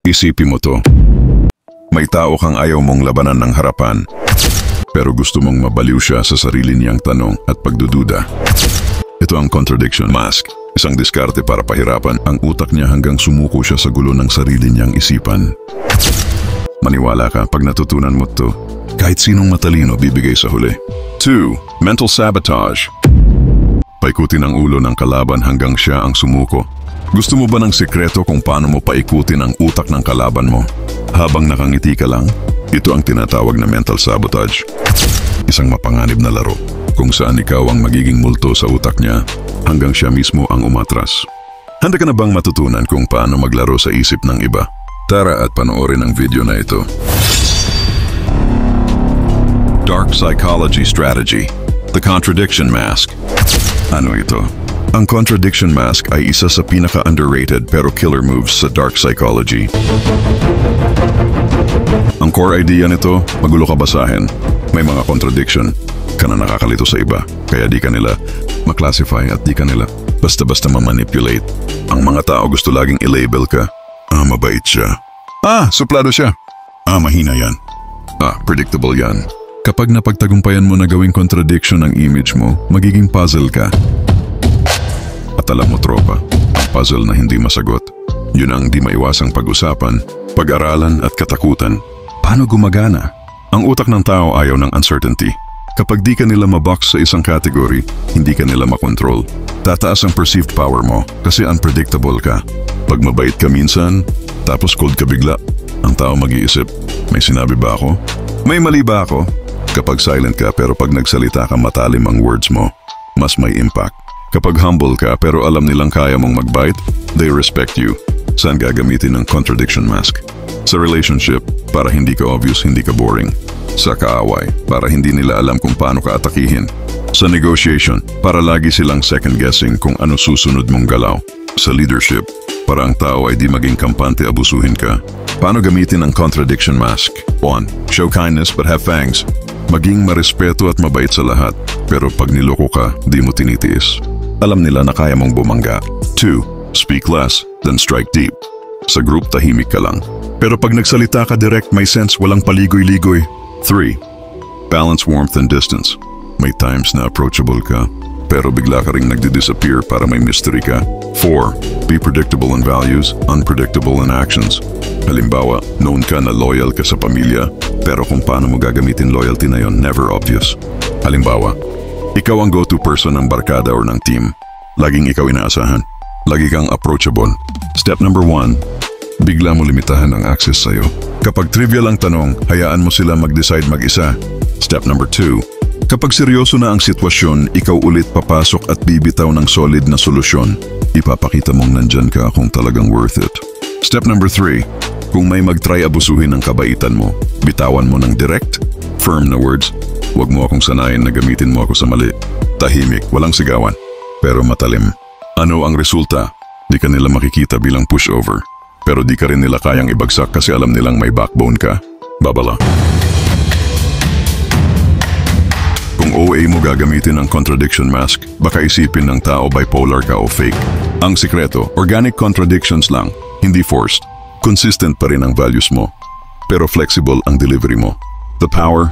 Isipin mo to. May tao kang ayaw mong labanan ng harapan, pero gusto mong mabaliw siya sa sarili niyang tanong at pagdududa. Ito ang contradiction mask. Isang diskarte para pahirapan ang utak niya hanggang sumuko siya sa gulo ng sarili niyang isipan. Maniwala ka pag natutunan mo to, kahit sinong matalino bibigay sa huli. 2. Mental sabotage. Paikutin ang ulo ng kalaban hanggang siya ang sumuko. Gusto mo ba ng sikreto kung paano mo paikutin ang utak ng kalaban mo? Habang nakangiti ka lang, ito ang tinatawag na mental sabotage. Isang mapanganib na laro kung saan ikaw ang magiging multo sa utak niya hanggang siya mismo ang umatras. Handa ka na bang matutunan kung paano maglaro sa isip ng iba? Tara at panoorin ang video na ito. Dark Psychology Strategy. The Contradiction Mask. Ano ito? Ang Contradiction Mask ay isa sa pinaka-underrated pero killer moves sa dark psychology. Ang core idea nito, magulo ka basahin. May mga contradiction ka na nakakalito sa iba, kaya di ka nila maklasify at di ka nila basta-basta mamanipulate. Ang mga tao gusto laging i-label ka. Mabait siya. Suplado siya. Mahina yan. Predictable yan. Kapag napagtagumpayan mo na gawing contradiction ang image mo, magiging puzzle ka. At alam mo tropa, ang puzzle na hindi masagot. Yun ang di maiwasang pag-usapan, pag-aralan at katakutan. Paano gumagana? Ang utak ng tao ayaw ng uncertainty. Kapag di ka nila mabox sa isang category, hindi ka nila makontrol. Tataas ang perceived power mo kasi unpredictable ka. Pag mabait ka minsan, tapos cold ka bigla, ang tao mag-iisip, may sinabi ba ako? May mali ba ako? Kapag silent ka pero pag nagsalita ka matalim ang words mo, mas may impact. Kapag humble ka pero alam nilang kaya mong mag-bite, they respect you. Saan gagamitin ang contradiction mask? Sa relationship, para hindi ka obvious, hindi ka boring. Sa kaaway, para hindi nila alam kung paano ka atakihin. Sa negotiation, para lagi silang second-guessing kung ano susunod mong galaw. Sa leadership, para ang tao ay di maging kampante abusuhin ka. Paano gamitin ang contradiction mask? 1. Show kindness but have fangs. Maging marespeto at mabait sa lahat, pero pag niloko ka, di mo tinitiis. Alam nila na kaya mong bumangga. 2. Speak less, then strike deep. Sa group, tahimik ka lang. Pero pag nagsalita ka direct, may sense, walang paligoy-ligoy. 3. Balance warmth and distance. May times na approachable ka, pero bigla ka ring nagdi-disappear para may mystery ka. 4. Be predictable in values, unpredictable in actions. Halimbawa, known ka na loyal ka sa pamilya, pero kung paano mo gagamitin loyalty na yon, never obvious. Halimbawa, ikaw ang go-to person ng barkada or ng team. Laging ikaw inaasahan. Lagi kang approachable. Step number 1, bigla mo limitahan ang access sa'yo. Kapag trivial ang tanong, hayaan mo sila mag-decide mag-isa. Step number 2, kapag seryoso na ang sitwasyon, ikaw ulit papasok at bibitaw ng solid na solusyon. Ipapakita mong nandyan ka kung talagang worth it. Step number 3, kung may mag-try abusuhin ang kabaitan mo, bitawan mo ng direct, firm na words. Huwag mo akong sanayin na gamitin mo ako sa mali. Tahimik, walang sigawan, pero matalim. Ano ang resulta? Di ka nila makikita bilang pushover, pero di ka rin nila kayang ibagsak kasi alam nilang may backbone ka. Babala. Kung OA mo gagamitin ang contradiction mask, baka isipin ng tao bipolar ka o fake. Ang sikreto, organic contradictions lang, hindi forced. Consistent pa rin ang values mo, pero flexible ang delivery mo. The power,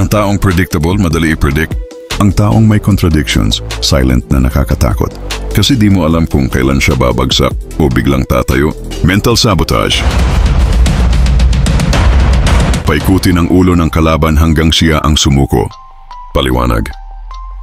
ang taong predictable, madali i-predict. Ang taong may contradictions, silent na nakakatakot. Kasi di mo alam kung kailan siya babagsak o biglang tatayo. Mental sabotage. Paikutin ang ulo ng kalaban hanggang siya ang sumuko. Paliwanag.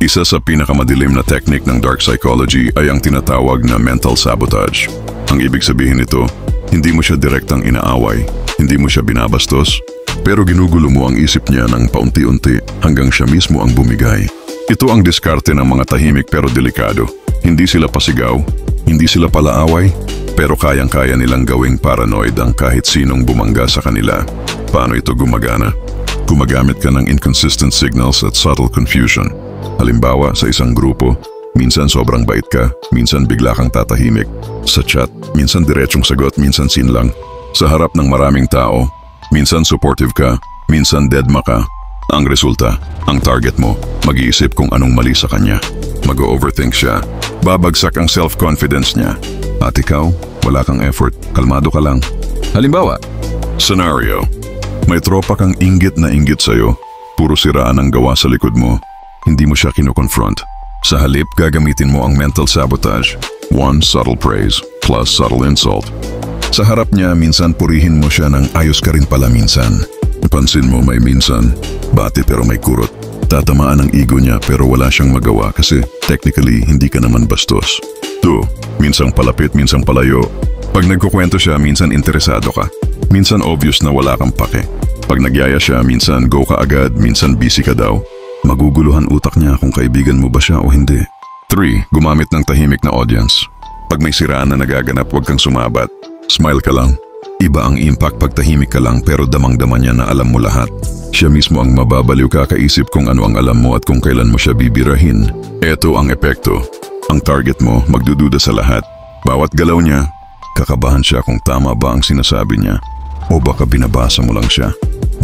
Isa sa pinakamadilim na technique ng dark psychology ay ang tinatawag na mental sabotage. Ang ibig sabihin nito, hindi mo siya direktang inaaway, hindi mo siya binabastos, pero ginugulo mo ang isip niya ng paunti-unti hanggang siya mismo ang bumigay. Ito ang diskarte ng mga tahimik pero delikado. Hindi sila pasigaw, hindi sila palaaway, pero kayang-kaya nilang gawing paranoid ang kahit sinong bumangga sa kanila. Paano ito gumagana? Gumagamit ka ng inconsistent signals at subtle confusion. Halimbawa, sa isang grupo, minsan sobrang bait ka, minsan bigla kang tatahimik. Sa chat, minsan diretsong sagot, minsan sinlang. Sa harap ng maraming tao, minsan supportive ka, minsan deadma ka. Ang resulta, ang target mo, mag-iisip kung anong mali sa kanya. Mag-overthink siya. Babagsak ang self-confidence niya. At ikaw, wala kang effort, kalmado ka lang. Halimbawa, Scenario. May tropa kang inggit na inggit sa'yo. Puro siraan ang gawa sa likod mo. Hindi mo siya kino-confront. Sa halip, gagamitin mo ang mental sabotage. 1 subtle praise plus subtle insult. Sa harap niya, minsan purihin mo siya ng ayos ka rin pala minsan. Pansin mo may minsan, bati pero may kurot. Tatamaan ang ego niya pero wala siyang magawa kasi technically hindi ka naman bastos. 2. Minsang palapit, minsang palayo. Pag nagkukwento siya, minsan interesado ka. Minsan obvious na wala kang pake. Pag nagyaya siya, minsan go ka agad, minsan busy ka daw. Maguguluhan utak niya kung kaibigan mo ba siya o hindi. 3. Gumamit ng tahimik na audience. Pag may siraan na nagaganap, huwag kang sumabat. Smile ka lang. Iba ang impact pag tahimik ka lang pero damang-dama niya na alam mo lahat. Siya mismo ang mababaliw kakaisip kung ano ang alam mo at kung kailan mo siya bibirahin. Ito ang epekto. Ang target mo, magdududa sa lahat. Bawat galaw niya, kakabahan siya kung tama ba ang sinasabi niya. O baka binabasa mo lang siya.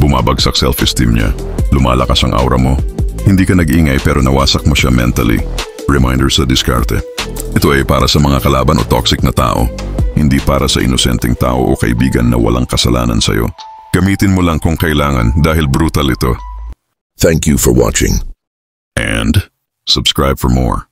Bumabagsak self-esteem niya. Lumalakas ang aura mo. Hindi ka nag-ingay pero nawasak mo siya mentally. Reminder sa diskarte. Ito ay para sa mga kalaban o toxic na tao. Hindi para sa inosenteng tao o kaibigan na walang kasalanan sa'yo. Gamitin mo lang kung kailangan dahil brutal ito. Thank you for watching. And subscribe for more.